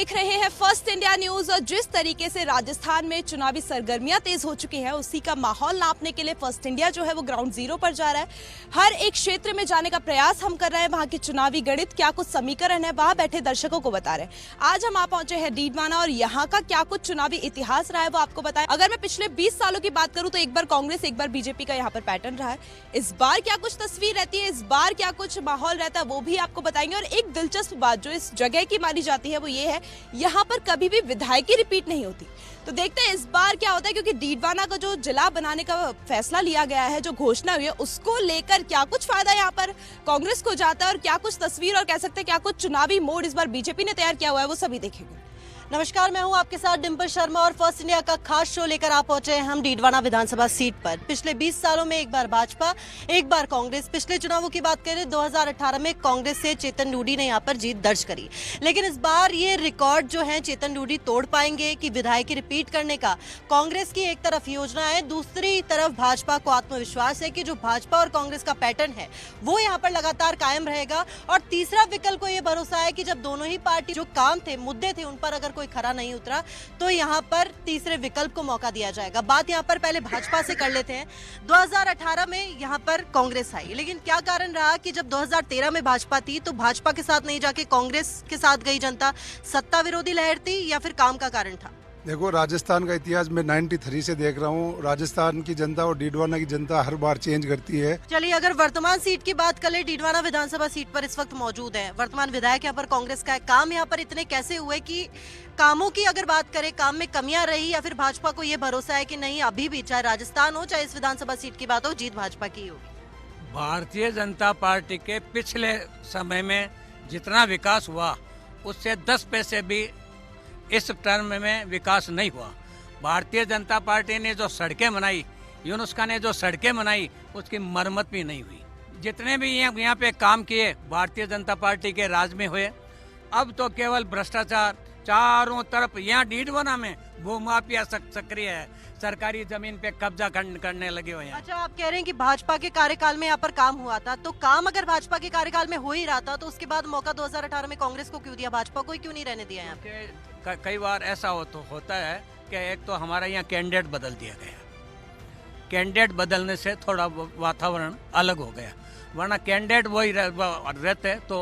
देख रहे हैं फर्स्ट इंडिया न्यूज और जिस तरीके से राजस्थान में चुनावी सरगर्मियां तेज हो चुकी हैं उसी का माहौल नापने के लिए फर्स्ट इंडिया जो है वो ग्राउंड जीरो पर जा रहा है। हर एक क्षेत्र में जाने का प्रयास हम कर रहे हैं, वहां के चुनावी गणित क्या कुछ समीकरण है वहां बैठे दर्शकों को बता रहे हैं। आज हम आ पहुंचे हैं डीडवाना और यहाँ का क्या कुछ चुनावी इतिहास रहा है वो आपको बताएं। अगर मैं पिछले 20 सालों की बात करूं तो एक बार कांग्रेस एक बार बीजेपी का यहाँ पर पैटर्न रहा है। इस बार क्या कुछ तस्वीर रहती है, इस बार क्या कुछ माहौल रहता है वो भी आपको बताएंगे। और एक दिलचस्प बात जो इस जगह की मानी जाती है वो ये है, यहाँ पर कभी भी विधायकी रिपीट नहीं होती। तो देखते हैं इस बार क्या होता है, क्योंकि डीडवाना का जो जिला बनाने का फैसला लिया गया है, जो घोषणा हुई है, उसको लेकर क्या कुछ फायदा यहाँ पर कांग्रेस को जाता है और क्या कुछ तस्वीर और कह सकते हैं क्या कुछ चुनावी मोड इस बार बीजेपी ने तैयार किया हुआ है वो सभी देखेंगे। नमस्कार, मैं हूं आपके साथ डिंपल शर्मा और फर्स्ट इंडिया का खास शो लेकर आ पहुंचे हैं हम डीडवाना विधानसभा सीट पर। पिछले 20 सालों में एक बार भाजपा एक बार कांग्रेस। पिछले चुनावों की बात करें 2018 में कांग्रेस से चेतन डूडी ने यहां पर जीत दर्ज करी, लेकिन इस बार ये रिकॉर्ड जो है चेतन डूडी तोड़ पाएंगे कि विधायकी रिपीट करने का कांग्रेस की एक तरफ योजना है, दूसरी तरफ भाजपा को आत्मविश्वास है कि जो भाजपा और कांग्रेस का पैटर्न है वो यहाँ पर लगातार कायम रहेगा। और तीसरा विकल्प को ये भरोसा है कि जब दोनों ही पार्टी जो काम थे, मुद्दे थे, उन पर अगर कोई खरा नहीं उतरा तो यहाँ पर तीसरे विकल्प को मौका दिया जाएगा। बात यहाँ पर पहले भाजपा से कर लेते हैं। 2018 में यहाँ पर कांग्रेस आई, लेकिन क्या कारण रहा कि जब 2013 में भाजपा थी तो भाजपा के साथ नहीं जाके कांग्रेस के साथ गई जनता? सत्ता विरोधी लहर थी या फिर काम का कारण था? देखो, राजस्थान का इतिहास मैं 93 से देख रहा हूँ। राजस्थान की जनता और डीडवाना की जनता हर बार चेंज करती है। चलिए, अगर वर्तमान सीट की बात कर ले, डीडवाना विधानसभा सीट पर इस वक्त मौजूद है वर्तमान विधायक यहाँ पर कांग्रेस का है। काम यहाँ पर इतने कैसे हुए कि कामों की अगर बात करें, काम में कमियां रही या फिर भाजपा को ये भरोसा है कि नहीं, अभी भी चाहे राजस्थान हो चाहे इस विधानसभा सीट की बात हो, जीत भाजपा की होगी? भारतीय जनता पार्टी के पिछले समय में जितना विकास हुआ उससे 10 पैसे भी इस टर्म में विकास नहीं हुआ। भारतीय जनता पार्टी ने जो सड़कें बनाई, यूनुस्का ने जो सड़कें बनाई, उसकी मरम्मत भी नहीं हुई। जितने भी यहाँ पे काम किए भारतीय जनता पार्टी के राज में हुए। अब तो केवल भ्रष्टाचार चारों तरफ। यहाँ डीडवाना में भूमाफिया सक्रिय है, सरकारी जमीन पे कब्जा करने लगे हुए हैं। अच्छा, आप कह रहे हैं कि भाजपा के कार्यकाल में यहाँ पर काम हुआ था, तो काम अगर भाजपा के कार्यकाल में हो ही रहा था तो उसके बाद मौका 2018 में कांग्रेस को क्यों दिया, भाजपा को क्यों नहीं रहने दिया? यहाँ कई बार ऐसा होता है कि एक तो हमारा यहाँ कैंडिडेट बदल दिया गया। कैंडिडेट बदलने से थोड़ा वातावरण अलग हो गया, वरना कैंडिडेट वही रहते तो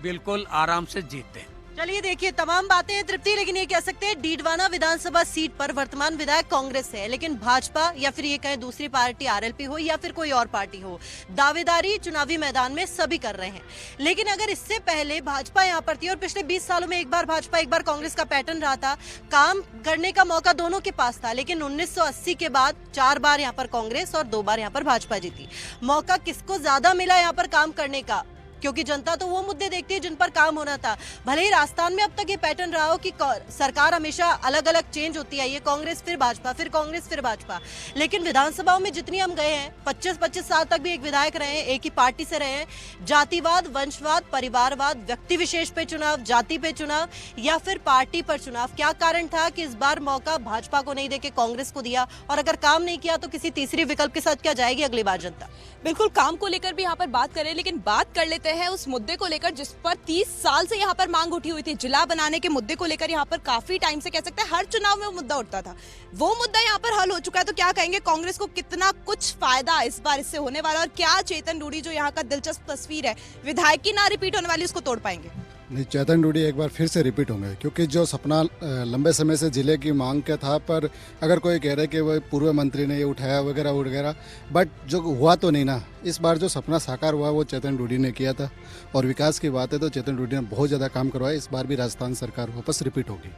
बिल्कुल आराम से जीतते। चलिए, देखिए, तमाम बातें हैं तृप्ति, लेकिन ये कह सकते हैं डीडवाना विधानसभा सीट पर वर्तमान विधायक कांग्रेस है, लेकिन भाजपा या फिर ये कहें दूसरी पार्टी आरएलपी हो या फिर कोई और पार्टी हो, दावेदारी चुनावी मैदान में सभी कर रहे हैं। लेकिन अगर इससे पहले भाजपा यहाँ पर थी और पिछले 20 सालों में एक बार भाजपा एक बार कांग्रेस का पैटर्न रहा था, काम करने का मौका दोनों के पास था, लेकिन 1980 के बाद 4 बार यहाँ पर कांग्रेस और 2 बार यहाँ पर भाजपा जीती। मौका किसको ज्यादा मिला यहाँ पर काम करने का? क्योंकि जनता तो वो मुद्दे देखती है जिन पर काम होना था। भले ही राजस्थान में अब तक ये पैटर्न रहा हो कि सरकार हमेशा अलग अलग चेंज होती है, ये कांग्रेस फिर भाजपा, फिर कांग्रेस फिर भाजपा, लेकिन विधानसभाओं में जितनी हम गए हैं, 25-25 साल तक भी एक विधायक रहे हैं, एक ही पार्टी से रहे हैं। जातिवाद, वंशवाद, परिवारवाद, व्यक्ति विशेष पे चुनाव, जाति पे चुनाव या फिर पार्टी पर चुनाव, क्या कारण था कि इस बार मौका भाजपा को नहीं देके कांग्रेस को दिया? और अगर काम नहीं किया तो किसी तीसरी विकल्प के साथ क्या जाएगी अगली बार जनता? बिल्कुल, काम को लेकर भी यहाँ पर बात करें, लेकिन बात कर लेते हैं उस मुद्दे को लेकर जिस पर 30 साल से यहाँ पर मांग उठी हुई थी। जिला बनाने के मुद्दे को लेकर यहाँ पर काफी टाइम से कह सकते हैं हर चुनाव में वो मुद्दा उठता था। वो मुद्दा यहाँ पर हल हो चुका है, तो क्या कहेंगे कांग्रेस को कितना कुछ फायदा इस बार इससे होने वाला, और क्या चेतन डूडी जो यहाँ का दिलचस्प तस्वीर है, विधायकी ना रिपीट होने वाली, उसको तोड़ पाएंगे? नहीं, चेतन डूडी एक बार फिर से रिपीट होंगे, क्योंकि जो सपना लंबे समय से जिले की मांग का था, पर अगर कोई कह रहे कि वो पूर्व मंत्री ने ये उठाया वगैरह वगैरह, बट जो हुआ तो नहीं ना। इस बार जो सपना साकार हुआ वो चेतन डूडी ने किया था, और विकास की बात है तो चेतन डूडी ने बहुत ज़्यादा काम करवाया। इस बार भी राजस्थान सरकार वापस रिपीट होगी।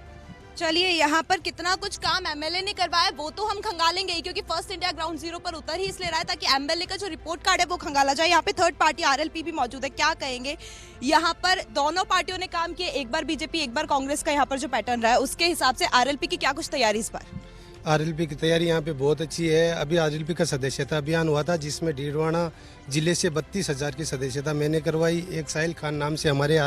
चलिए, यहाँ पर कितना कुछ काम एमएलए ने करवाया वो तो हम खंगालेंगे ही, क्योंकि फर्स्ट इंडिया ग्राउंड जीरो पर उतर ही इसलिए रहा है ताकि एमएलए का जो रिपोर्ट कार्ड है वो खंगाला जाए। यहाँ पे थर्ड पार्टी आरएलपी भी मौजूद है, क्या कहेंगे? यहाँ पर दोनों पार्टियों ने काम किए, एक बार बीजेपी एक बार कांग्रेस का यहाँ पर जो पैटर्न रहा है उसके हिसाब से आरएलपी की क्या कुछ तैयारी इस बार? आरएलपी की तैयारी यहाँ पे बहुत अच्छी है। अभी आरएलपी का सदस्यता अभियान हुआ था जिसमें डीडवाना जिले से 32,000 की सदस्यता मैंने करवाई। एक साहिल खान नाम से हमारे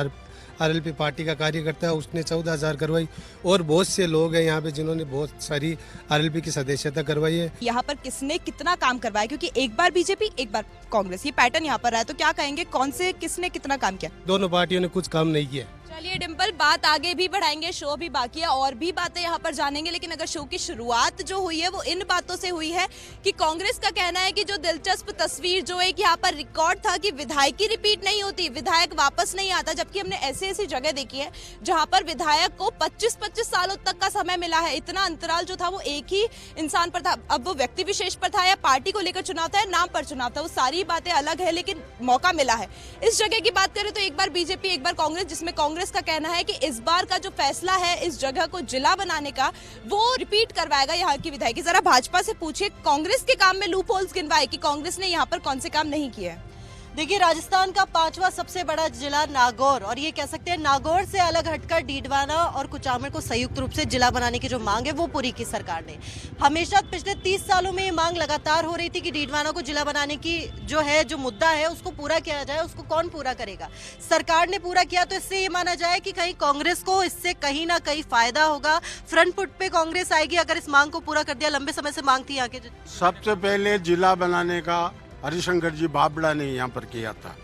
आरएलपी पार्टी का कार्यकर्ता है, उसने 14,000 करवाई, और बहुत से लोग हैं यहाँ पे जिन्होंने बहुत सारी आरएलपी की सदस्यता करवाई है। यहाँ पर किसने कितना काम करवाया, क्योंकि एक बार बीजेपी एक बार कांग्रेस, ये पैटर्न यहाँ पर रहा है, तो क्या कहेंगे कौन से किसने कितना काम किया? दोनों पार्टियों ने कुछ काम नहीं किया। चलिए डिम्पल, बात आगे भी बढ़ाएंगे, शो भी बाकी है, और भी बातें यहाँ पर जानेंगे, लेकिन अगर शो की शुरुआत जो हुई है वो इन बातों से हुई है कि कांग्रेस का कहना है कि जो दिलचस्प तस्वीर जो एक यहाँ पर रिकॉर्ड था कि विधायकी रिपीट नहीं होती, विधायक वापस नहीं आता, जबकि हमने ऐसी जगह देखी है जहाँ पर विधायक को 25-25 सालों तक का समय मिला है। इतना अंतराल जो था वो एक ही इंसान पर था, अब वो व्यक्ति विशेष पर था या पार्टी को लेकर चुनाव था या नाम पर चुनाव था, वो सारी बातें अलग है, लेकिन मौका मिला है। इस जगह की बात करें तो एक बार बीजेपी एक बार कांग्रेस, जिसमें कांग्रेस का कहना है कि इस बार का जो फैसला है इस जगह को जिला बनाने का वो रिपीट करवाएगा यहाँ की विधायकी। जरा भाजपा से पूछिए कांग्रेस के काम में लूप होल्स गिनवाए कि कांग्रेस ने यहाँ पर कौन से काम नहीं किए हैं। देखिए, राजस्थान का 5वां सबसे बड़ा जिला नागौर, और ये कह सकते हैं नागौर से अलग हटकर डीडवाना और कुचामन को संयुक्त रूप से जिला बनाने की जो मांग है वो पूरी की सरकार ने। हमेशा पिछले 30 सालों में ये मांग लगातार हो रही थी कि डीडवाना को जिला बनाने की जो मुद्दा है उसको पूरा किया जाए। उसको कौन पूरा करेगा? सरकार ने पूरा किया, तो इससे ये माना जाए कि कहीं कांग्रेस को इससे कहीं ना कहीं फायदा होगा, फ्रंट फुट पे कांग्रेस आएगी अगर इस मांग को पूरा कर दिया। लंबे समय से मांग थी यहाँ के। सबसे पहले जिला बनाने का हरिशंकर जी बाबड़ा ने यहाँ पर किया था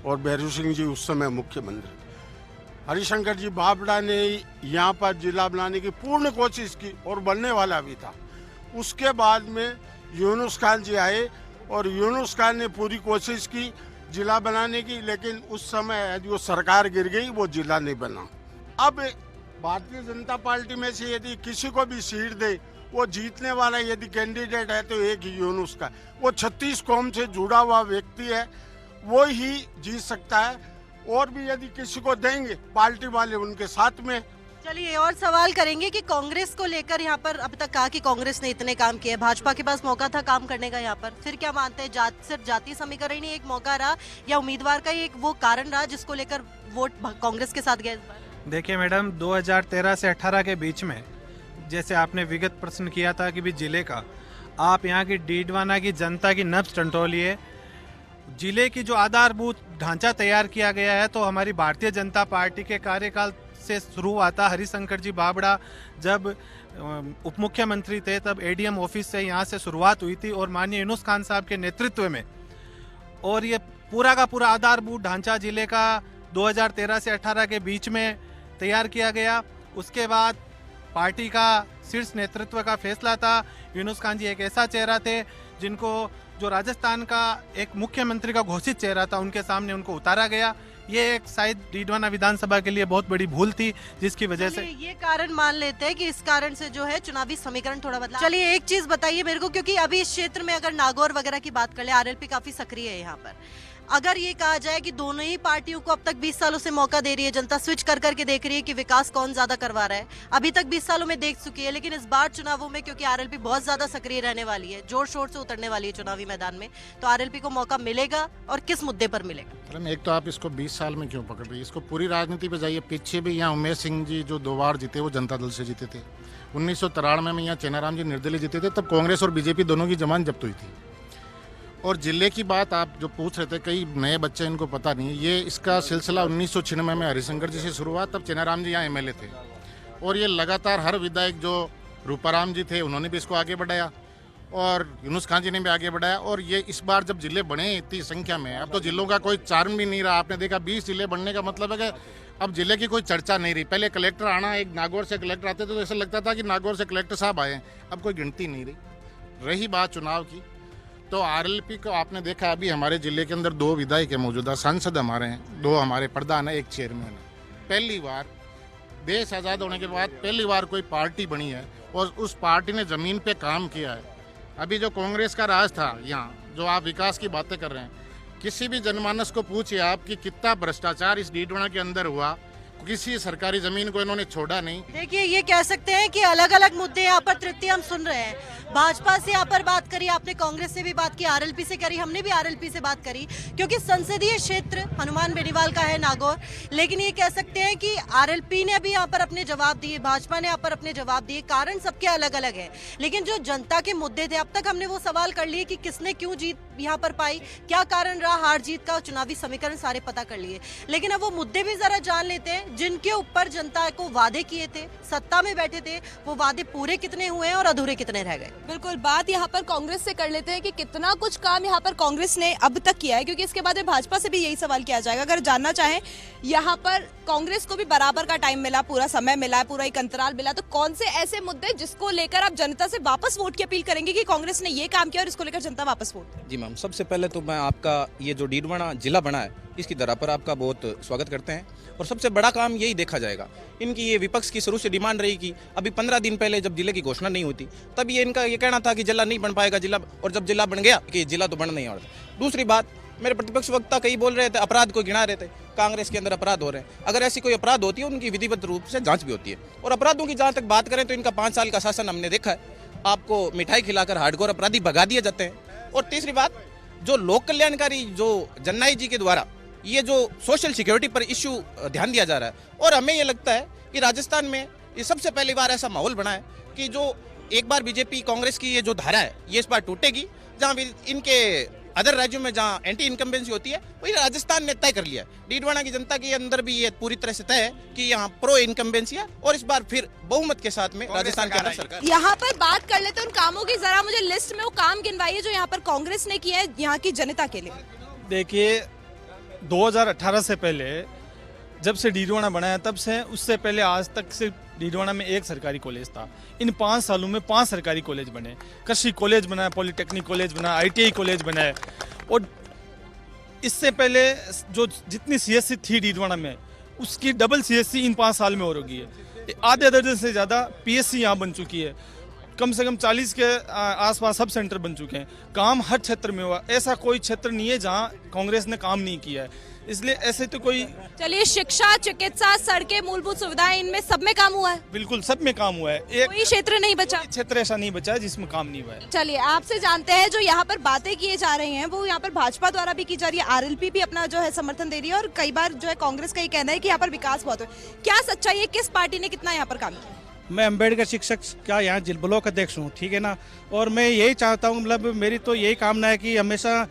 और भैरू सिंह जी उस समय मुख्यमंत्री। हरिशंकर जी बाबड़ा ने यहाँ पर जिला बनाने की पूर्ण कोशिश की और बनने वाला भी था। उसके बाद में यूनुस खान जी आए और यूनुस खान ने पूरी कोशिश की जिला बनाने की, लेकिन उस समय जो सरकार गिर गई वो जिला नहीं बना। अब भारतीय जनता पार्टी में से यदि किसी को भी सीट दे, वो जीतने वाला यदि कैंडिडेट है तो एक ही यूनुस का, वो 36 कौम से जुड़ा हुआ व्यक्ति है, वो ही जीत सकता है। और भी यदि किसी को देंगे पार्टी वाले उनके साथ में। चलिए और सवाल करेंगे कि कांग्रेस को लेकर यहाँ पर अब तक कहा कि कांग्रेस ने इतने काम किए, भाजपा के पास मौका था काम करने का, यहाँ पर फिर क्या मानते हैं? सिर्फ जातीय समीकरण ही एक मौका रहा या उम्मीदवार का ही एक वो कारण रहा जिसको लेकर वोट कांग्रेस के साथ गए इस बार? देखिए मैडम, 2013 से 18 के बीच में जैसे आपने विगत प्रश्न किया था कि भी जिले का, आप यहाँ की डीडवाना की जनता की नब्ज टंटोलिए। जिले की जो आधारभूत ढांचा तैयार किया गया है तो हमारी भारतीय जनता पार्टी के कार्यकाल से शुरू हुआ था। हरिशंकर जी बाबड़ा जब उप मुख्यमंत्री थे तब एडीएम ऑफिस से यहाँ से शुरुआत हुई थी और माननीय यूनुस खान साहब के नेतृत्व में, और ये पूरा का पूरा आधारभूत ढांचा जिले का 2013 से 18 के बीच में तैयार किया गया। उसके बाद पार्टी का शीर्ष नेतृत्व का फैसला था। यूनुस खान जी एक ऐसा चेहरा थे जिनको जो राजस्थान का एक मुख्यमंत्री का घोषित चेहरा था, उनके सामने उनको उतारा गया। ये एक शायद डीडवाना विधानसभा के लिए बहुत बड़ी भूल थी, जिसकी वजह से ये कारण मान लेते हैं कि इस कारण से जो है चुनावी समीकरण थोड़ा बदला। चलिए एक चीज बताइए मेरे को, क्योंकि अभी इस क्षेत्र में अगर नागौर वगैरह की बात कर ले, आरएलपी काफी सक्रिय है यहाँ पर। अगर ये कहा जाए कि दोनों ही पार्टियों को अब तक 20 सालों से मौका दे रही है जनता, स्विच कर करके देख रही है कि विकास कौन ज्यादा करवा रहा है, अभी तक 20 सालों में देख चुकी है, लेकिन इस बार चुनावों में क्योंकि आरएलपी बहुत ज्यादा सक्रिय रहने वाली है, जोर शोर से उतरने वाली है चुनावी मैदान में, तो आरएलपी को मौका मिलेगा और किस मुद्दे पर मिलेगा? एक तो आप इसको 20 साल में क्यों पकड़ रही है, इसको पूरी राजनीति पे जाइए। पीछे भी यहाँ उमेश सिंह जी जो 2 बार जीते वो जनता दल से जीते थे। 1993 में यहाँ चेनाराम जी निर्दलीय जीते थे, तब कांग्रेस और बीजेपी दोनों की जमानत जब्त हुई थी। और जिले की बात आप जो पूछ रहे थे, कई नए बच्चे इनको पता नहीं, ये इसका सिलसिला 1996 में हरिशंकर जी से शुरू हुआ, तब चेनाराम जी यहाँ एमएलए थे। और ये लगातार हर विधायक जो रूपाराम जी थे उन्होंने भी इसको आगे बढ़ाया और यूनुस खान जी ने भी आगे बढ़ाया। और ये इस बार जब जिले बने इतनी संख्या में, अब तो जिलों का कोई चार्म भी नहीं रहा। आपने देखा 20 जिले बनने का मतलब है कि अब जिले की कोई चर्चा नहीं रही। पहले कलेक्टर आना, एक नागौर से कलेक्टर आते थे तो ऐसा लगता था कि नागौर से कलेक्टर साहब आए, अब कोई गिनती नहीं रही। रही बात चुनाव की, तो आरएलपी को आपने देखा अभी हमारे जिले के अंदर 2 विधायक है, मौजूदा सांसद हमारे हैं, 2 हमारे प्रधान है, 1 चेयरमैन है। पहली बार देश आज़ाद होने के बाद पहली बार कोई पार्टी बनी है और उस पार्टी ने ज़मीन पे काम किया है। अभी जो कांग्रेस का राज था यहाँ, जो आप विकास की बातें कर रहे हैं, किसी भी जनमानस को पूछिए आप कि कितना भ्रष्टाचार इस डीडवाना के अंदर हुआ, किसी सरकारी जमीन को इन्होंने छोड़ा नहीं। देखिए ये कह सकते हैं कि अलग अलग मुद्दे यहाँ पर तृप्ति हम सुन रहे हैं। भाजपा से यहाँ पर बात करी आपने, कांग्रेस से भी बात की, आरएलपी से करी, हमने भी आरएलपी से बात करी, क्योंकि संसदीय क्षेत्र हनुमान बेनीवाल का है नागौर। लेकिन ये कह सकते हैं कि आरएलपी ने भी यहाँ पर अपने जवाब दिए, भाजपा ने यहाँ पर अपने जवाब दिए, कारण सबके अलग अलग है। लेकिन जो जनता के मुद्दे थे अब तक हमने वो सवाल कर लिए कि किसने क्यों यहाँ पर पाई, क्या कारण रहा हार जीत का, चुनावी समीकरण सारे पता कर लिए। लेकिन अब वो मुद्दे भी जरा जान लेते हैं जिनके ऊपर जनता को वादे किए थे, सत्ता में बैठे थे, वो वादे पूरे कितने हुए हैं और अधूरे कितने रह गए। बिल्कुल, बात यहाँ पर कांग्रेस से कर लेते हैं कि कितना कुछ काम यहाँ पर कांग्रेस ने अब तक किया है, क्योंकि इसके बाद में भाजपा से भी यही सवाल किया जाएगा। अगर जानना चाहें, यहाँ पर कांग्रेस को भी बराबर का टाइम मिला, पूरा समय मिला, पूरा एक अंतराल मिला, तो कौन से ऐसे मुद्दे जिसको लेकर आप जनता से वापस वोट की अपील करेंगे कि कांग्रेस ने ये काम किया और इसको लेकर जनता वापस वोट करे? जी मैम, सबसे पहले तो मैं आपका ये जो डीडवाना जिला बना है इसकी दरा पर आपका बहुत स्वागत करते हैं। और सबसे बड़ा काम यही देखा जाएगा, इनकी ये विपक्ष की शुरू से डिमांड रही कि अभी 15 दिन पहले जब जिले की घोषणा नहीं होती तब ये इनका ये कहना था कि जिला नहीं बन पाएगा जिला, और जब जिला बन गया कि जिला तो बन नहीं आ रहा। दूसरी बात, मेरे प्रतिपक्ष वक्ता कई बोल रहे थे अपराध को गिना रहे थे, कांग्रेस के अंदर अपराध हो रहे हैं। अगर ऐसी कोई अपराध होती है उनकी विधिवत रूप से जांच भी होती है। और अपराधों की जहाँ तक बात करें तो इनका 5 साल का शासन हमने देखा है, आपको मिठाई खिलाकर हार्डकोर अपराधी भगा दिए जाते हैं। और तीसरी बात, जो लोक कल्याणकारी जो जननायक जी के द्वारा ये जो सोशल सिक्योरिटी पर इश्यू ध्यान दिया जा रहा है, और हमें ये लगता है कि राजस्थान में ये सबसे पहली बार ऐसा माहौल बना है कि जो एक बार बीजेपी कांग्रेस की ये जो धारा है ये इस बार टूटेगी, जहाँ इनके अदर राज्यों में जहाँ एंटी इनकम्बेंसी होती है वही राजस्थान ने तय कर लिया है। डीडवाना की जनता के अंदर भी ये पूरी तरह से तय है कि यहाँ प्रो इनकम्बेंसी है और इस बार फिर बहुमत के साथ में राजस्थान के अंदर सरकार। यहाँ पर बात कर लेते हैं उन कामों की, जरा मुझे लिस्ट में वो काम गिनवाइए जो यहाँ पर कांग्रेस ने किया है यहाँ की जनता के लिए। देखिए, 2018 से पहले जब से डीडवाना बना है तब से उससे पहले आज तक से डीडवाना में एक सरकारी कॉलेज था। इन 5 सालों में 5 सरकारी कॉलेज बने, कृषि कॉलेज बना है, पॉलिटेक्निक कॉलेज बना, ITI कॉलेज बना है। और इससे पहले जो जितनी CSC थी डीडवाना में उसकी डबल CSC इन 5 साल में और होगी है। आधे दर्जन से ज़्यादा PSC यहाँ बन चुकी है, कम से कम 40 के आसपास सब सेंटर बन चुके हैं। काम हर क्षेत्र में हुआ, ऐसा कोई क्षेत्र नहीं है जहां कांग्रेस ने काम नहीं किया है। इसलिए ऐसे तो कोई, चलिए, शिक्षा, चिकित्सा, सड़कें, मूलभूत सुविधाएं, इनमें सब में काम हुआ है। बिल्कुल सब में काम हुआ है, कोई क्षेत्र नहीं बचा, क्षेत्र ऐसा नहीं बचा है जिसमें काम नहीं हुआ है। चलिए, आपसे जानते हैं जो यहाँ पर बातें किए जा रही हैं वो यहाँ पर भाजपा द्वारा भी की जा रही है, RLP भी अपना जो है समर्थन दे रही है, और कई बार जो है कांग्रेस का ये कहना है कि यहाँ पर विकास बहुत है। क्या सच्चाई है, किस पार्टी ने कितना यहाँ पर काम किया? मैं अम्बेडकर शिक्षक का यहाँ जिला ब्लॉक अध्यक्ष हूँ, ठीक है ना। और मैं यही चाहता हूँ, मतलब मेरी तो यही कामना है कि हमेशा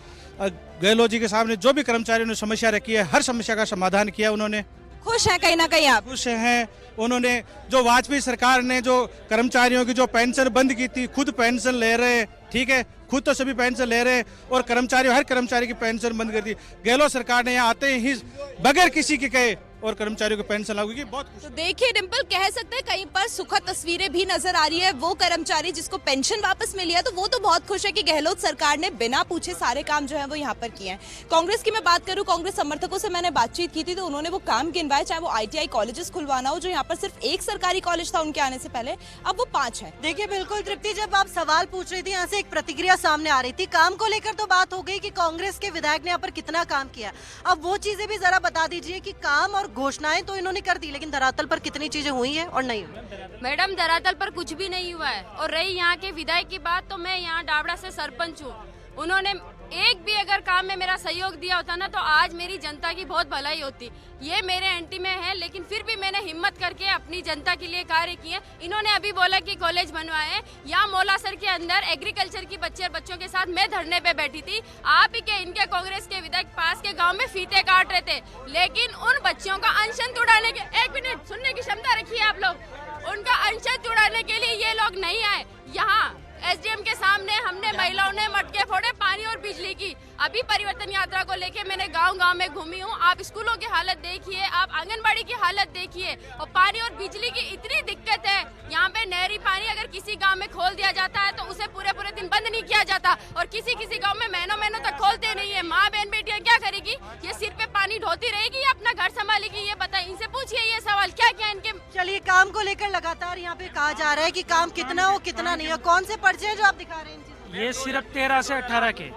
गहलोत जी के सामने जो भी कर्मचारियों ने समस्या रखी है हर समस्या का समाधान किया उन्होंने। खुश हैं कहीं ना कहीं आप? खुश हैं। उन्होंने जो वाजपेयी सरकार ने जो कर्मचारियों की जो पेंशन बंद की थी, खुद पेंशन ले रहे, ठीक है, खुद तो सभी पेंशन ले रहे, और कर्मचारी हर कर्मचारी की पेंशन बंद कर दी। गहलोत सरकार ने यहाँ आते ही बगैर किसी के कहे और कर्मचारियों को पेंशन लागू की। बहुत तो देखिए डिम्पल, कह सकते हैं कहीं पर सुखद तस्वीरें भी नजर आ रही है। वो कर्मचारी जिसको पेंशन वापस मिली है तो वो तो बहुत खुश है कि गहलोत सरकार ने बिना पूछे सारे काम जो है वो यहाँ पर किए हैं। कांग्रेस की मैं बात करूँ, कांग्रेस समर्थकों से मैंने बातचीत की थी तो उन्होंने वो काम गिनवाए, चाहे वो ITI कॉलेजेस खुलवाना हो, जो यहाँ पर सिर्फ एक सरकारी कॉलेज था उनके आने से पहले, अब वो 5 है। देखिए, बिल्कुल तृप्ति, जब आप सवाल पूछ रही थी यहाँ से एक प्रतिक्रिया सामने आ रही थी। काम को लेकर तो बात हो गई कि कांग्रेस के विधायक ने यहाँ पर कितना काम किया, अब वो चीजें भी जरा बता दीजिए कि काम और घोषणाएं तो इन्होंने कर दी, लेकिन धरातल पर कितनी चीजें हुई हैं और नहीं हुई। मैडम, धरातल पर कुछ भी नहीं हुआ है। और रही यहाँ के विधायक की बात, तो मैं यहाँ डावड़ा से सरपंच हूँ, उन्होंने एक भी अगर काम में मेरा सहयोग दिया होता ना तो आज मेरी जनता की बहुत भलाई होती। ये मेरे एंटी में है, लेकिन फिर भी मैंने हिम्मत करके अपनी जनता के लिए कार्य किए। इन्होंने अभी बोला कि कॉलेज बनवाए, यहाँ मौलासर के अंदर एग्रीकल्चर की बच्चों के साथ मैं धरने पे बैठी थी। आप ही के इनके कांग्रेस के विधायक पास के गांव में फीते काट रहे थे, लेकिन उन बच्चों का अनशन उड़ाने के, 1 मिनट सुनने की क्षमता रखिए आप लोग, उनका अनशन उड़ाने के लिए ये लोग नहीं आए। यहाँ SDM के सामने हमने महिलाओं ने मटके फोड़े पानी और बिजली की। अभी परिवर्तन यात्रा को लेके मैंने गांव-गांव में घूमी हूँ। आप स्कूलों की हालत देखिए, आप आंगनबाड़ी की हालत देखिए, और पानी और बिजली की इतनी दिक्कत है। यहाँ पे नहरी पानी अगर किसी गांव में खोल दिया जाता है तो उसे पूरे दिन बंद नहीं किया जाता, और किसी गांव में महीनों तक खोलते नहीं है। माँ बहन बेटियां क्या करेगी? ये सिर पे पानी ढोती रहेगी या अपना घर संभालेगी? ये बताए, इनसे पूछिए ये सवाल, क्या क्या इनके। चलिए, काम को लेकर लगातार यहाँ पे कहा जा रहा है कि काम कितना हो कितना नहीं हो। कौन से पर्चे हैं जो आप दिखा रहे हैं? ये सिर्फ 13 से 18 के,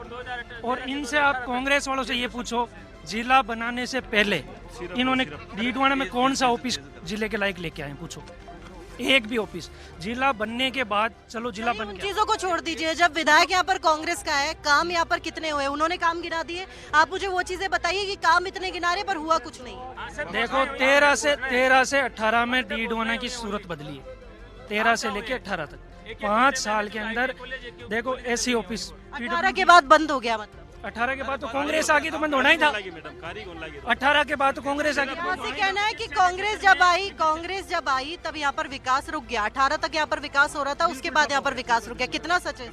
और इनसे आप कांग्रेस वालों से ये पूछो, जिला बनाने से पहले इन्होंने डीडवाना में कौन सा ऑफिस जिले के लायक लेके आए? पूछो, एक भी ऑफिस। जिला बनने के बाद चलो जिला बन गया। चीजों को छोड़ दीजिए, जब विधायक यहाँ पर कांग्रेस का है, काम यहाँ पर कितने हुए? उन्होंने काम गिना दिए, आप मुझे वो चीजें बताइए कि काम इतने गिना रहे पर हुआ कुछ नहीं। देखो, 13 से 18 में डीडवाना की सूरत बदली है, 13 से लेके 18 तक 5 साल के अंदर। देखो, ऐसी ऑफिस 18 के बाद बंद हो गया, मतलब 18 के बाद तो कांग्रेस आ गई तो बंद होना ही था। 18 के बाद तो कांग्रेस आ गई तो यहाँ बंद से होना ही कहना है कि कांग्रेस जब आई तब यहाँ पर विकास रुक गया। 18 तक यहाँ पर विकास हो रहा था, उसके बाद यहाँ पर विकास रुक गया। कितना सच है?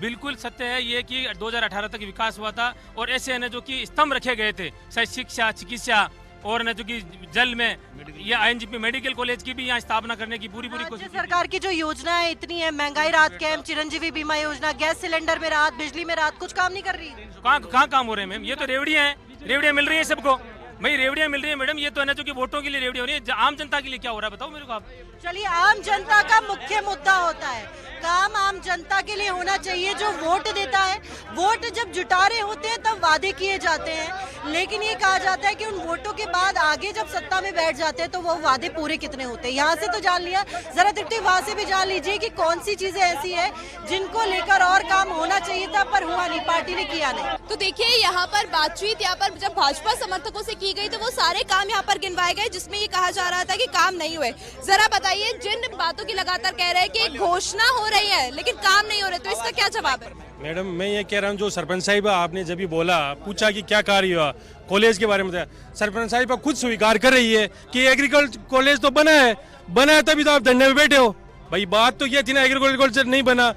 बिल्कुल सत्य है ये कि 2018 तक विकास हुआ था और ऐसे न जो कि स्तंभ रखे गए थे, चाहे शिक्षा, चिकित्सा और न जो कि जल में ये INGP मेडिकल कॉलेज की भी यहाँ स्थापना करने की पूरी राज्य कोशिश सरकार की जो योजना है इतनी है, महंगाई राहत कैंप, चिरंजीवी बीमा योजना, गैस सिलेंडर में राहत, बिजली में राहत, कुछ काम नहीं कर रही। कहाँ काम हो रहे हैं मैम? ये तो रेवड़ियाँ हैं, रेवड़ियाँ मिल रही है सबको भाई, रेवड़ियाँ मिल रही है मैडम। ये तो है ना जो कि वोटों के लिए रेवड़ियाँ हो रही है, आम जनता के लिए क्या हो रहा है बताओ मेरे को आप। चलिए, आम जनता का मुख्य मुद्दा होता है, काम आम जनता के लिए होना चाहिए। जो वोट देता है, वोट जब जुटारे होते हैं तब वादे किए जाते हैं, लेकिन ये कहा जाता है कि उन वोटों के बाद आगे जब सत्ता में बैठ जाते हैं तो वो वादे पूरे कितने होते हैं। यहाँ से तो जान लिया, जरा तृप्ति वहाँ से भी जान लीजिए कि कौन सी चीजें ऐसी है जिनको लेकर और काम होना चाहिए था पर हुआ नहीं, पार्टी ने किया नहीं। तो देखिए यहाँ पर बातचीत यहाँ पर जब भाजपा समर्थकों से की गई तो वो सारे काम यहाँ पर गिनवाए गए जिसमें ये कहा जा रहा था कि काम नहीं हुए। जरा बताइए, जिन बातों की लगातार कह रहे हैं कि घोषणा हो रही है लेकिन काम नहीं हो रहे, तो इसका क्या जवाब है? मैडम मैं ये कह रहा हूँ, जो सरपंच साहिब आपने जब भी बोला, पूछा कि क्या कार्य हुआ कॉलेज के बारे में, सरपंच साहिब खुद स्वीकार कर रही है कि एग्रीकल्चर कॉलेज तो बना है तभी तो आप धरने में बैठे हो। भाई बात तो ये थी ना, एग्रीकल्चर कॉलेज नहीं बना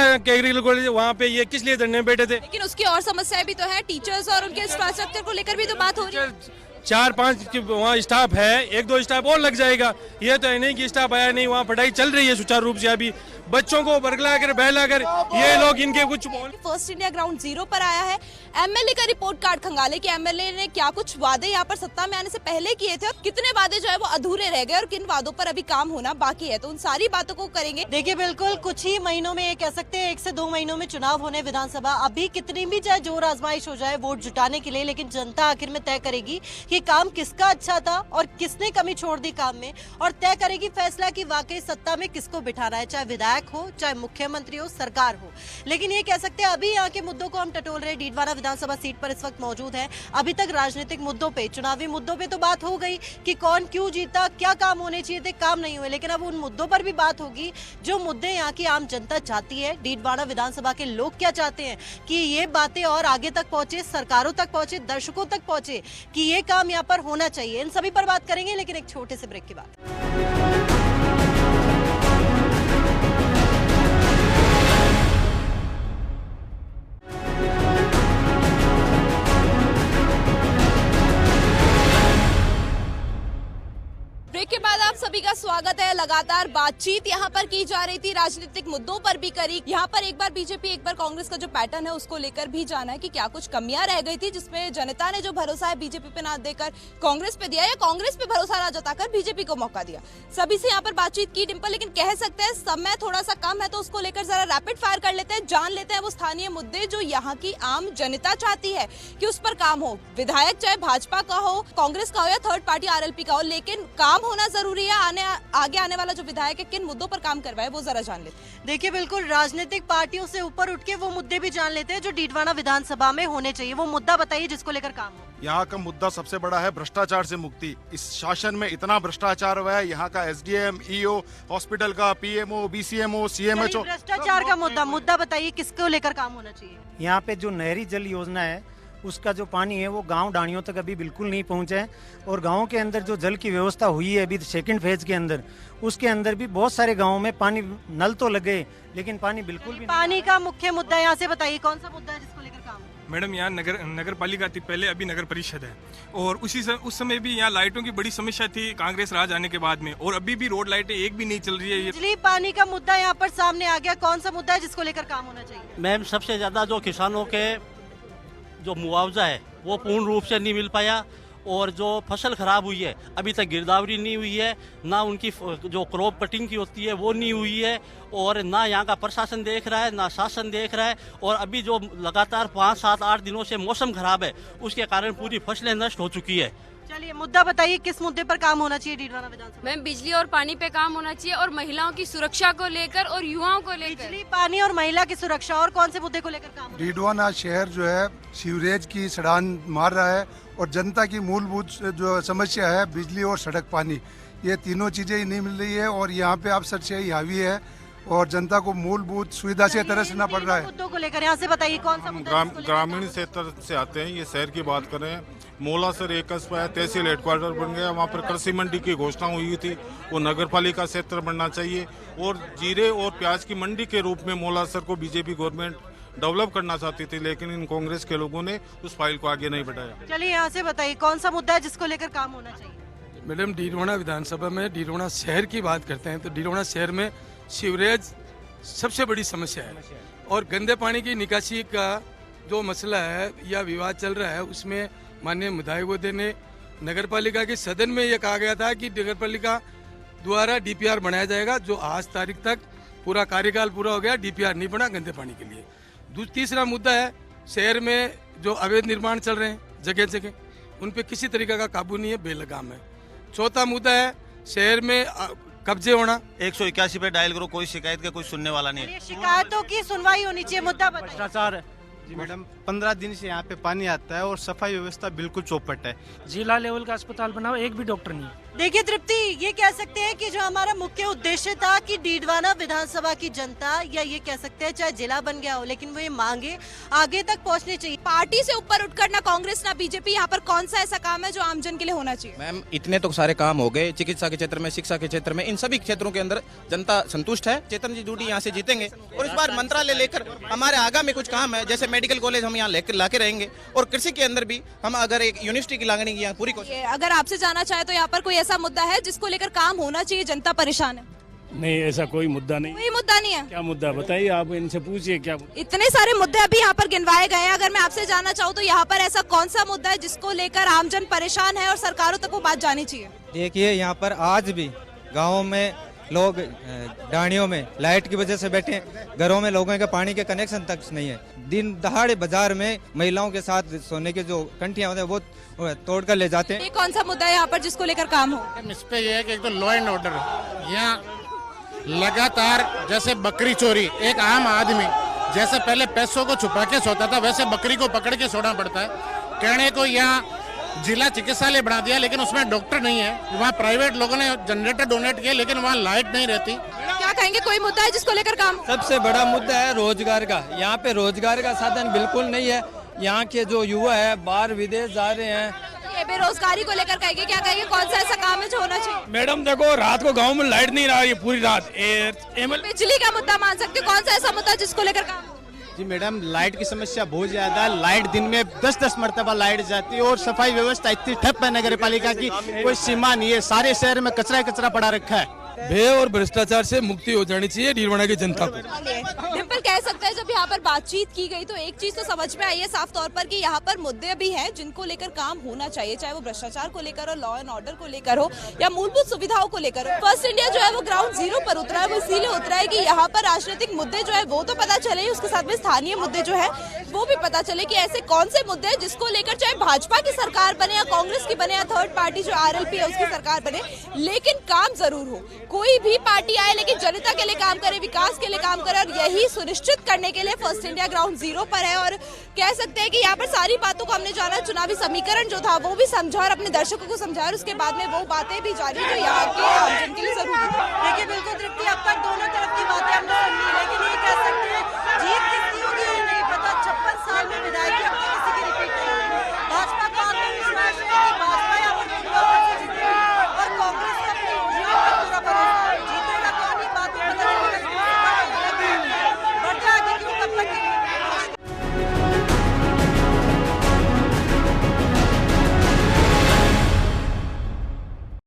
एग्रीकल्चर कॉलेज, वहाँ पे ये किस लिए धरने में बैठे थे? लेकिन उसकी और समस्याएं भी तो है, टीचर्स और उनके इंफ्रास्ट्रक्चर को लेकर भी तो बात हो रही है। 4-5 वहाँ स्टाफ है, 1-2 स्टाफ और लग जाएगा। ये तो है नहीं कि स्टाफ आया नहीं, वहाँ पढ़ाई चल रही है सुचारू रूप से। अभी बच्चों को बरगला कर बहला कर ये लोग इनके कुछ फर्स्ट इंडिया ग्राउंड जीरो पर आया है। एमएलए का रिपोर्ट कार्ड खंगाले कि एमएलए ने क्या कुछ वादे यहाँ पर सत्ता में आने से पहले किए थे और कितने वादे जो है वो अधूरे रह गए और किन वादों पर अभी काम होना बाकी है, तो उन सारी बातों को करेंगे। देखिए, बिल्कुल कुछ ही महीनों में, ये कह सकते हैं 1 से 2 महीनों में चुनाव होने विधानसभा। अभी कितनी भी चाहे जोर आजमाइश हो जाए वोट जुटाने के लिए, लेकिन जनता आखिर में तय करेगी कि काम किसका अच्छा था और किसने कमी छोड़ दी काम में, और तय करेगी फैसला कि वाकई सत्ता में किसको बिठाना है, चाहे विधायक हो, चाहे मुख्यमंत्री हो, सरकार हो। लेकिन ये कह सकते हैं अभी यहाँ के मुद्दों को हम टटोल रहे। डीडवाना विधानसभा सीट पर इस वक्त मौजूद है। अभी तक राजनीतिक मुद्दों पे, चुनावी मुद्दों पे तो बात हो गई कि कौन क्यों जीता, क्या काम होने चाहिए थे, काम नहीं हुए, लेकिन अब उन मुद्दों पर भी बात होगी जो मुद्दे यहाँ की आम जनता चाहती है। डीडवाना विधानसभा के लोग क्या चाहते हैं कि ये बातें और आगे तक पहुंचे, सरकारों तक पहुंचे, दर्शकों तक पहुंचे कि ये काम यहाँ पर होना चाहिए। इन सभी पर बात करेंगे, लेकिन एक छोटे से ब्रेक के बाद। ब्रेक के बाद आप सभी का स्वागत है। लगातार बातचीत यहाँ पर की जा रही थी, राजनीतिक मुद्दों पर भी करी। यहाँ पर एक बार बीजेपी, एक बार कांग्रेस का जो पैटर्न है उसको लेकर भी जाना है कि क्या कुछ कमियां रह गई थी जिसमें जनता ने जो भरोसा है बीजेपी पे ना देकर कांग्रेस पे दिया या कांग्रेस पे भरोसा ना जताकर बीजेपी को मौका दिया। सभी से यहाँ पर बातचीत की डिंपल, लेकिन कह सकते हैं समय थोड़ा सा कम है तो उसको लेकर जरा रैपिड फायर कर लेते हैं, जान लेते हैं वो स्थानीय मुद्दे जो यहाँ की आम जनता चाहती है कि उस पर काम हो। विधायक चाहे भाजपा का हो, कांग्रेस का हो या थर्ड पार्टी RLP का हो, लेकिन काम होना जरूरी है। आगे आने वाला जो विधायक है किन मुद्दों पर काम करवाए वो जरा जान लेते हैं। देखिए, बिल्कुल राजनीतिक पार्टियों से ऊपर उठ के वो मुद्दे भी जान लेते हैं जो डीडवाना विधानसभा में होने चाहिए। वो मुद्दा बताइए जिसको लेकर काम हो। यहाँ का मुद्दा सबसे बड़ा है भ्रष्टाचार से मुक्ति। इस शासन में इतना भ्रष्टाचार हुआ है, यहाँ का SDM, EO, हॉस्पिटल का PMO, BCMO, CMHO। भ्रष्टाचार का मुद्दा बताइए किसको लेकर काम होना चाहिए। यहाँ पे जो नहरी जल योजना है उसका जो पानी है वो गांव डाणियों तक अभी बिल्कुल नहीं पहुंचा है, और गांव के अंदर जो जल की व्यवस्था हुई है अभी सेकंड फेज के अंदर, उसके अंदर भी बहुत सारे गांवों में पानी, नल तो लगे लेकिन पानी बिल्कुल भी पानी का मुख्य मुद्दा यहाँ से बताइए कौन सा मुद्दा है जिसको लेकर काम हो। मैडम, यहाँ नगर पालिका थी पहले, अभी नगर परिषद है, और उस समय भी यहाँ लाइटों की बड़ी समस्या थी कांग्रेस राज आने के बाद में, और अभी भी रोड लाइटें एक भी नहीं चल रही है। बिजली पानी का मुद्दा यहाँ पर सामने आ गया, कौन सा मुद्दा है जिसको लेकर काम होना चाहिए? मैम, सबसे ज्यादा जो किसानों के जो मुआवजा है वो पूर्ण रूप से नहीं मिल पाया, और जो फसल खराब हुई है अभी तक गिरदावरी नहीं हुई है, ना उनकी जो क्रॉप कटिंग की होती है वो नहीं हुई है, और ना यहाँ का प्रशासन देख रहा है, ना शासन देख रहा है। और अभी जो लगातार 5, 7, 8 दिनों से मौसम खराब है उसके कारण पूरी फसलें नष्ट हो चुकी है। चलिए, मुद्दा बताइए किस मुद्दे पर काम होना चाहिए डीडवाना विधानसभा? मैम, बिजली और पानी पे काम होना चाहिए, और महिलाओं की सुरक्षा को लेकर और युवाओं को लेकर। बिजली, पानी और महिला की सुरक्षा, और कौन से मुद्दे को लेकर काम? डीडवाना शहर जो है सीवरेज की सड़ान मार रहा है, और जनता की मूलभूत जो समस्या है बिजली और सड़क पानी, ये तीनों चीज़ें ही नहीं मिल रही है। और यहाँ पे अफसरशाही हावी है, और जनता को मूलभूत सुविधा से तरसना पड़ रहा है। मुद्दों को लेकर यहाँ से बताइए कौन सा मुद्दा है जिसको लेकर ग्रामीण क्षेत्र से आते हैं, ये शहर की बात करें, मोलासर एक कस्बा है, तहसील हेडक्वार्टर बन गया, वहाँ पर कृषि मंडी की घोषणा हुई थी, वो नगर पालिका क्षेत्र बनना चाहिए। और जीरे और प्याज की मंडी के रूप में मोलासर को बीजेपी गवर्नमेंट डेवलप करना चाहती थी, लेकिन इन कांग्रेस के लोगों ने उस फाइल को आगे नहीं बढ़ाया। चलिए यहाँ से बताइए कौन सा मुद्दा है जिसको लेकर काम होना चाहिए। मैडम, डीडवाना विधानसभा में डीडवाना शहर की बात करते हैं तो डीडवाना शहर में सीवरेज सबसे बड़ी समस्या है और गंदे पानी की निकासी का जो मसला है या विवाद चल रहा है, उसमें माननीय विधायक महोदय ने नगर पालिका के सदन में यह कहा गया था कि नगर पालिका द्वारा डीपीआर बनाया जाएगा, जो आज तारीख तक पूरा कार्यकाल पूरा हो गया, डीपीआर नहीं बना गंदे पानी के लिए। तीसरा मुद्दा है शहर में जो अवैध निर्माण चल रहे हैं जगह जगह, उन पे किसी तरीके का काबू नहीं है, बेलगाम है। चौथा मुद्दा है शहर में कब्जे होना। 181 पे डायल करो, कोई शिकायत का कोई सुनने वाला नहीं है। शिकायतों की सुनवाई होनी चाहिए, मुद्दा बताइए। भ्रष्टाचार जी मैडम, 15 दिन से यहाँ पे पानी आता है और सफाई व्यवस्था बिल्कुल चौपट है। जिला लेवल का अस्पताल बनाओ, एक भी डॉक्टर नहीं है। देखिए तृप्ति, ये कह सकते हैं कि जो हमारा मुख्य उद्देश्य था कि डीडवाना विधानसभा की जनता, या ये कह सकते हैं चाहे जिला बन गया हो, लेकिन वो ये मांगे आगे तक पहुंचनी चाहिए। पार्टी से ऊपर उठकर ना कांग्रेस ना बीजेपी, यहाँ पर कौन सा ऐसा काम है जो आमजन के लिए होना चाहिए? मैम, इतने तो सारे काम हो गए, चिकित्सा के क्षेत्र में, शिक्षा के क्षेत्र में, इन सभी क्षेत्रों के अंदर जनता संतुष्ट है। चेतन जी जूडी यहाँ से जीतेंगे और इस बार मंत्रालय लेकर हमारे आगामी कुछ काम है, जैसे मेडिकल कॉलेज हम यहाँ लेकर लाके रहेंगे और कृषि के अंदर भी हम अगर एक यूनिवर्सिटी की लाने की यहाँ पूरी कोशिश। अगर आपसे जाना चाहे तो यहाँ पर कोई ऐसा मुद्दा है जिसको लेकर काम होना चाहिए, जनता परेशान है? नहीं, ऐसा कोई मुद्दा नहीं। कोई मुद्दा नहीं है? क्या मुद्दा बताइए, आप इनसे पूछिए क्या। इतने सारे मुद्दे अभी यहाँ पर गिनवाए गए हैं, अगर मैं आपसे जानना चाहूँ तो यहाँ पर ऐसा कौन सा मुद्दा है जिसको लेकर आमजन परेशान है और सरकारों तक वो बात जानी चाहिए? देखिए, यहाँ पर आज भी गाँव में लोग डाणियों में लाइट की वजह से बैठे हैं, घरों में लोगों के पानी के कनेक्शन तक नहीं है। दिन दहाड़े बाजार में महिलाओं के साथ सोने के जो कंठियां होते हैं वो तोड़ कर ले जाते हैं। ये कौन सा मुद्दा है यहाँ पर जिसको लेकर काम हो? इस पे ये है कि एक तो लॉ एंड ऑर्डर, यहाँ लगातार जैसे बकरी चोरी, एक आम आदमी जैसे पहले पैसों को छुपा के सोता था, वैसे बकरी को पकड़ के सोना पड़ता है। कहने को यहाँ जिला चिकित्सालय बना दिया, लेकिन उसमें डॉक्टर नहीं है। वहाँ प्राइवेट लोगों ने जनरेटर डोनेट किए, लेकिन वहाँ लाइट नहीं रहती। क्या कहेंगे, कोई मुद्दा है जिसको लेकर काम? सबसे बड़ा मुद्दा है रोजगार का। यहाँ पे रोजगार का साधन बिल्कुल नहीं है। यहाँ के जो युवा है बाहर विदेश जा रहे हैं। ये बेरोजगारी को लेकर कहेंगे, क्या कहेंगे, कौन सा ऐसा काम है जो होना चाहिए? मैडम देखो, रात को गांव में लाइट नहीं रही है पूरी रात। बिजली का मुद्दा मान सकते हो, कौन सा ऐसा मुद्दा जिसको लेकर काम? जी मैडम, लाइट की समस्या बहुत ज्यादा है। लाइट दिन में 10-10 मरतबा लाइट जाती है और सफाई व्यवस्था इतनी ठप है नगर पालिका की, कोई सीमा नहीं है। सारे शहर में कचरा कचरा पड़ा रखा है। भय और भ्रष्टाचार से मुक्ति हो जानी चाहिए डीडवाना की जनता को। डिम्पल, कह सकते हैं जब यहाँ पर बातचीत की गई तो एक चीज तो समझ में आई है साफ तौर पर कि यहाँ पर मुद्दे भी हैं जिनको लेकर काम होना चाहिए, चाहे वो भ्रष्टाचार को लेकर हो, लॉ एंड ऑर्डर को लेकर हो या मूलभूत सुविधाओं को लेकर हो। फर्स्ट इंडिया जो है वो ग्राउंड जीरो पर उतरा है, वो इसीलिए उतरा है कि यहाँ पर राजनीतिक मुद्दे जो है वो तो पता चले, उसके साथ में स्थानीय मुद्दे जो है वो भी पता चले कि ऐसे कौन से मुद्दे हैं जिसको लेकर चाहे भाजपा की सरकार बने या कांग्रेस की बने या थर्ड पार्टी जो आरएलपी है उसकी सरकार बने, लेकिन काम जरूर हो। कोई भी पार्टी आए लेकिन जनता के लिए काम करे, विकास के लिए काम करे, और यही सुनिश्चित करने के लिए फर्स्ट इंडिया ग्राउंड जीरो पर है। और कह सकते हैं कि यहाँ पर सारी बातों को हमने जाना, चुनावी समीकरण जो था वो भी समझा और अपने दर्शकों को समझा, और उसके बाद में वो बातें भी जानी जो यहाँ के आमजन के लिए जरूरी थी। देखिए बिल्कुल तृप्ति, अब तक दोनों तरफ की बातें